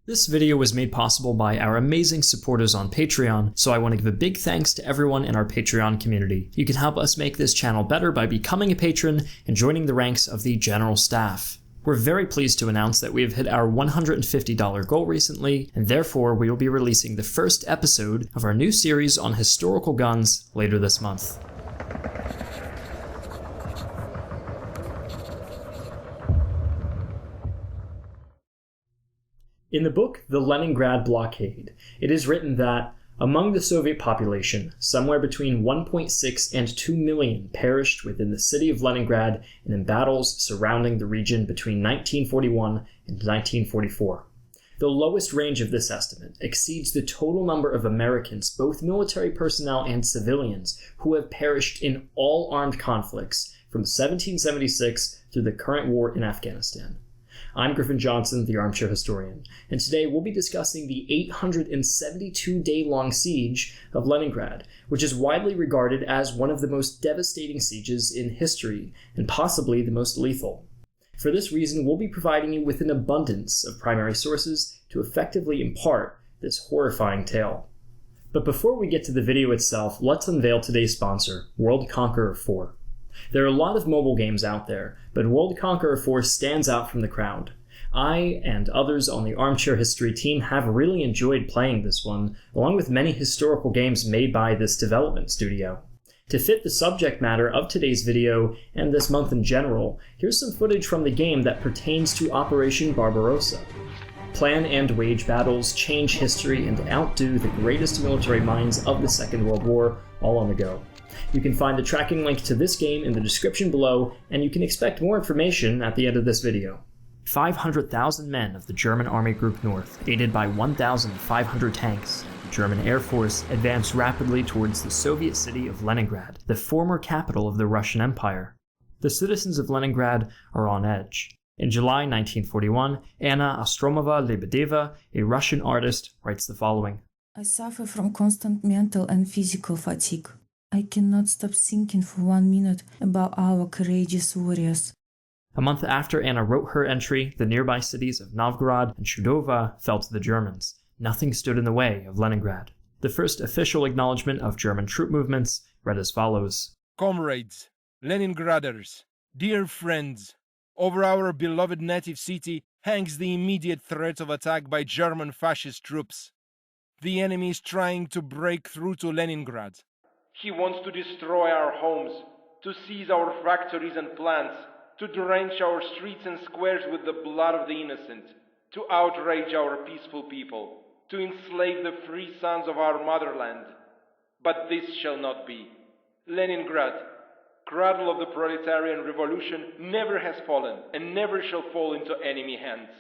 This video was made possible by our amazing supporters on Patreon, so I want to give a big thanks to everyone in our Patreon community. You can help us make this channel better by becoming a patron and joining the ranks of the general staff. We're very pleased to announce that we have hit our $150 goal recently, and therefore we will be releasing the first episode of our new series on historical guns later this month. In the book, The Leningrad Blockade, it is written that, among the Soviet population, somewhere between 1.6 and 2 million perished within the city of Leningrad and in battles surrounding the region between 1941 and 1944. The lowest range of this estimate exceeds the total number of Americans, both military personnel and civilians, who have perished in all armed conflicts from 1776 through the current war in Afghanistan. I'm Griffin Johnson, the Armchair Historian, and today we'll be discussing the 872-day-long siege of Leningrad, which is widely regarded as one of the most devastating sieges in history, and possibly the most lethal. For this reason, we'll be providing you with an abundance of primary sources to effectively impart this horrifying tale. But before we get to the video itself, let's unveil today's sponsor, World Conqueror 4. There are a lot of mobile games out there, but World Conqueror 4 stands out from the crowd. I and others on the Armchair History team have really enjoyed playing this one, along with many historical games made by this development studio. To fit the subject matter of today's video, and this month in general, here's some footage from the game that pertains to Operation Barbarossa. Plan and wage battles, change history, and outdo the greatest military minds of the Second World War all on the go. You can find the tracking link to this game in the description below, and you can expect more information at the end of this video. 500,000 men of the German Army Group North, aided by 1,500 tanks, the German Air Force advanced rapidly towards the Soviet city of Leningrad, the former capital of the Russian Empire. The citizens of Leningrad are on edge. In July 1941, Anna Ostroumova-Lebedeva, a Russian artist, writes the following. I suffer from constant mental and physical fatigue. I cannot stop thinking for 1 minute about our courageous warriors. A month after Anna wrote her entry, the nearby cities of Novgorod and Chudova fell to the Germans. Nothing stood in the way of Leningrad. The first official acknowledgement of German troop movements read as follows. Comrades, Leningraders, dear friends, over our beloved native city hangs the immediate threat of attack by German fascist troops. The enemy is trying to break through to Leningrad. He wants to destroy our homes, to seize our factories and plants, to drench our streets and squares with the blood of the innocent, to outrage our peaceful people, to enslave the free sons of our motherland. But this shall not be. Leningrad, cradle of the proletarian revolution, never has fallen and never shall fall into enemy hands.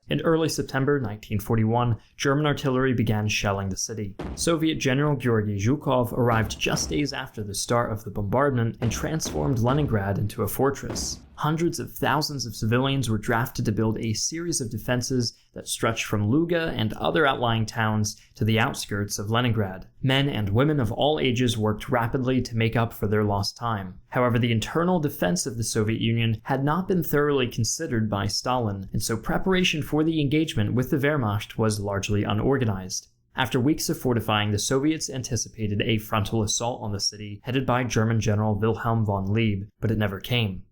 In early September 1941, German artillery began shelling the city. Soviet General Georgy Zhukov arrived just days after the start of the bombardment and transformed Leningrad into a fortress. Hundreds of thousands of civilians were drafted to build a series of defenses that stretched from Luga and other outlying towns to the outskirts of Leningrad. Men and women of all ages worked rapidly to make up for their lost time. However, the internal defense of the Soviet Union had not been thoroughly considered by Stalin, and so preparation for the engagement with the Wehrmacht was largely unorganized. After weeks of fortifying, the Soviets anticipated a frontal assault on the city headed by German General Wilhelm von Lieb, but it never came.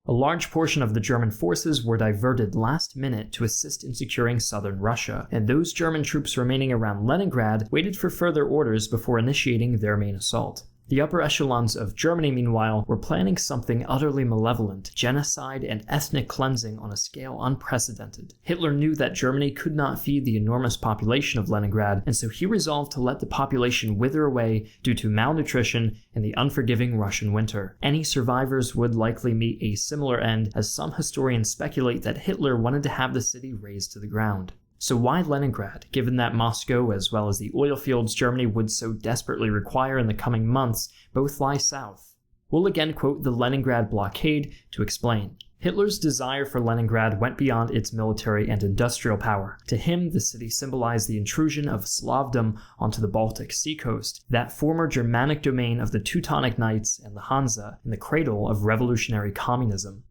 A large portion of the German forces were diverted last minute to assist in securing southern Russia, and those German troops remaining around Leningrad waited for further orders before initiating their main assault. The upper echelons of Germany, meanwhile, were planning something utterly malevolent, genocide and ethnic cleansing on a scale unprecedented. Hitler knew that Germany could not feed the enormous population of Leningrad, and so he resolved to let the population wither away due to malnutrition in the unforgiving Russian winter. Any survivors would likely meet a similar end, as some historians speculate that Hitler wanted to have the city razed to the ground. So why Leningrad, given that Moscow, as well as the oil fields Germany would so desperately require in the coming months, both lie south? We'll again quote the Leningrad Blockade to explain. Hitler's desire for Leningrad went beyond its military and industrial power. To him, the city symbolized the intrusion of Slavdom onto the Baltic seacoast, that former Germanic domain of the Teutonic Knights and the Hansa, and the cradle of revolutionary communism.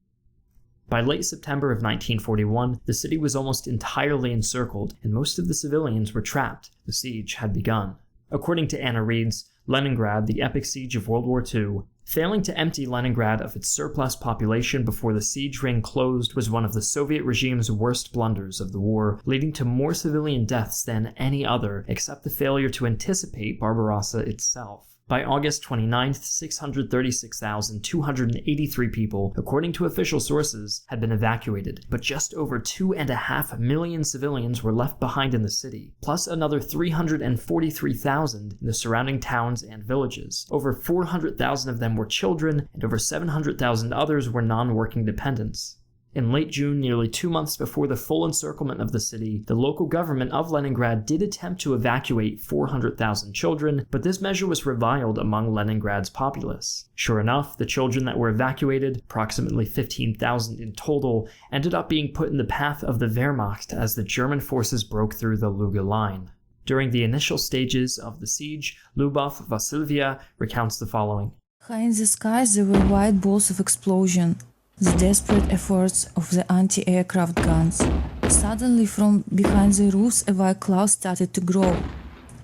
By late September of 1941, the city was almost entirely encircled, and most of the civilians were trapped. The siege had begun. According to Anna Reid's Leningrad, the epic siege of World War II, failing to empty Leningrad of its surplus population before the siege ring closed was one of the Soviet regime's worst blunders of the war, leading to more civilian deaths than any other, except the failure to anticipate Barbarossa itself. By August 29th, 636,283 people, according to official sources, had been evacuated, but just over 2.5 million civilians were left behind in the city, plus another 343,000 in the surrounding towns and villages. Over 400,000 of them were children, and over 700,000 others were non-working dependents. In late June, nearly 2 months before the full encirclement of the city, the local government of Leningrad did attempt to evacuate 400,000 children, but this measure was reviled among Leningrad's populace. Sure enough, the children that were evacuated, approximately 15,000 in total, ended up being put in the path of the Wehrmacht as the German forces broke through the Luga line. During the initial stages of the siege, Liubov Vasilyeva recounts the following. High in the skies there were white balls of explosion. The desperate efforts of the anti-aircraft guns. Suddenly, from behind the roofs, a white cloud started to grow.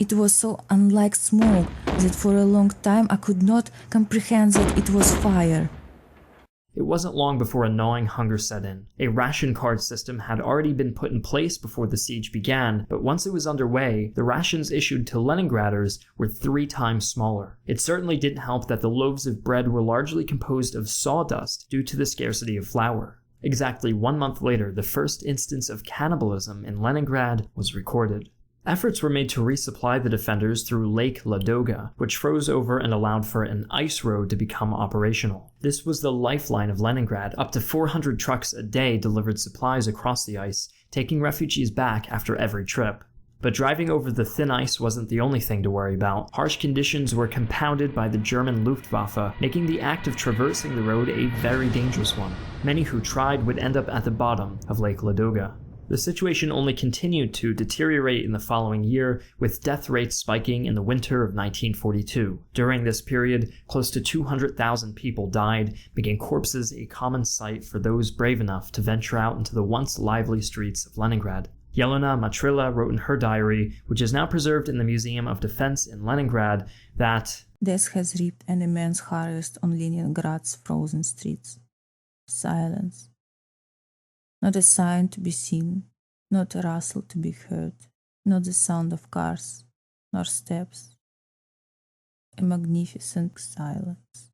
It was so unlike smoke that for a long time I could not comprehend that it was fire. It wasn't long before a gnawing hunger set in. A ration card system had already been put in place before the siege began, but once it was underway, the rations issued to Leningraders were 3 times smaller. It certainly didn't help that the loaves of bread were largely composed of sawdust due to the scarcity of flour. Exactly 1 month later, the first instance of cannibalism in Leningrad was recorded. Efforts were made to resupply the defenders through Lake Ladoga, which froze over and allowed for an ice road to become operational. This was the lifeline of Leningrad. Up to 400 trucks a day delivered supplies across the ice, taking refugees back after every trip. But driving over the thin ice wasn't the only thing to worry about. Harsh conditions were compounded by the German Luftwaffe, making the act of traversing the road a very dangerous one. Many who tried would end up at the bottom of Lake Ladoga. The situation only continued to deteriorate in the following year, with death rates spiking in the winter of 1942. During this period, close to 200,000 people died, making corpses a common sight for those brave enough to venture out into the once lively streets of Leningrad. Elena Martilla wrote in her diary, which is now preserved in the Museum of Defense in Leningrad, that Death has reaped an immense harvest on Leningrad's frozen streets. Silence. Not a sign to be seen, not a rustle to be heard, not the sound of cars, nor steps. A magnificent silence.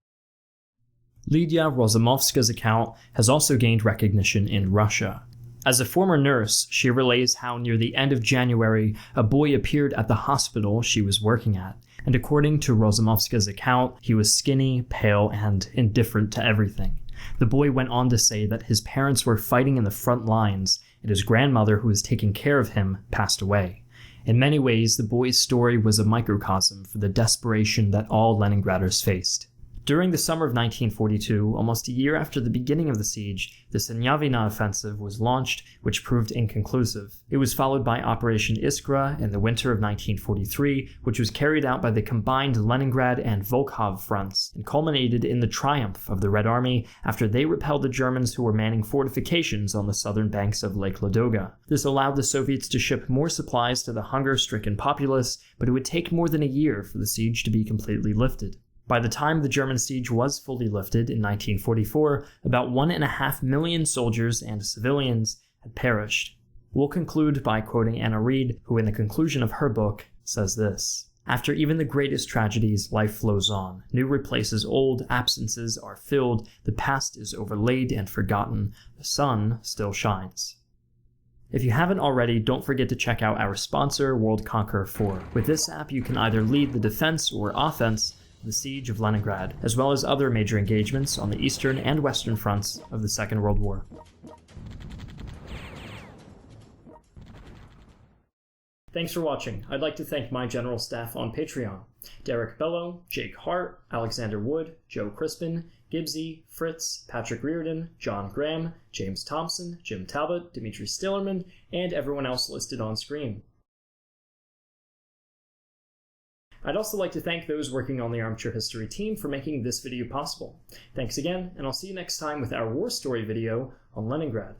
Lidiia Razumovksa's account has also gained recognition in Russia. As a former nurse, she relays how near the end of January, a boy appeared at the hospital she was working at, and according to Razumovksa's account, he was skinny, pale, and indifferent to everything. The boy went on to say that his parents were fighting in the front lines, and his grandmother, who was taking care of him, passed away. In many ways, the boy's story was a microcosm for the desperation that all Leningraders faced. During the summer of 1942, almost a year after the beginning of the siege, the Sinyavina offensive was launched, which proved inconclusive. It was followed by Operation Iskra in the winter of 1943, which was carried out by the combined Leningrad and Volkhov fronts, and culminated in the triumph of the Red Army after they repelled the Germans who were manning fortifications on the southern banks of Lake Ladoga. This allowed the Soviets to ship more supplies to the hunger-stricken populace, but it would take more than a year for the siege to be completely lifted. By the time the German siege was fully lifted in 1944, about 1.5 million soldiers and civilians had perished. We'll conclude by quoting Anna Reid, who in the conclusion of her book says this: "After even the greatest tragedies, life flows on. New replaces old, absences are filled, the past is overlaid and forgotten, the sun still shines." If you haven't already, don't forget to check out our sponsor, World Conqueror 4. With this app, you can either lead the defense or offense the siege of Leningrad, as well as other major engagements on the eastern and western fronts of the Second World War. Thanks for watching. I'd like to thank my general staff on Patreon: Derek Bello, Jake Hart, Alexander Wood, Joe Crispin, Gibbsy, Fritz, Patrick Reardon, John Graham, James Thompson, Jim Talbot, Dimitri Stillerman, and everyone else listed on screen. I'd also like to thank those working on the Armchair History team for making this video possible. Thanks again, and I'll see you next time with our war story video on Leningrad.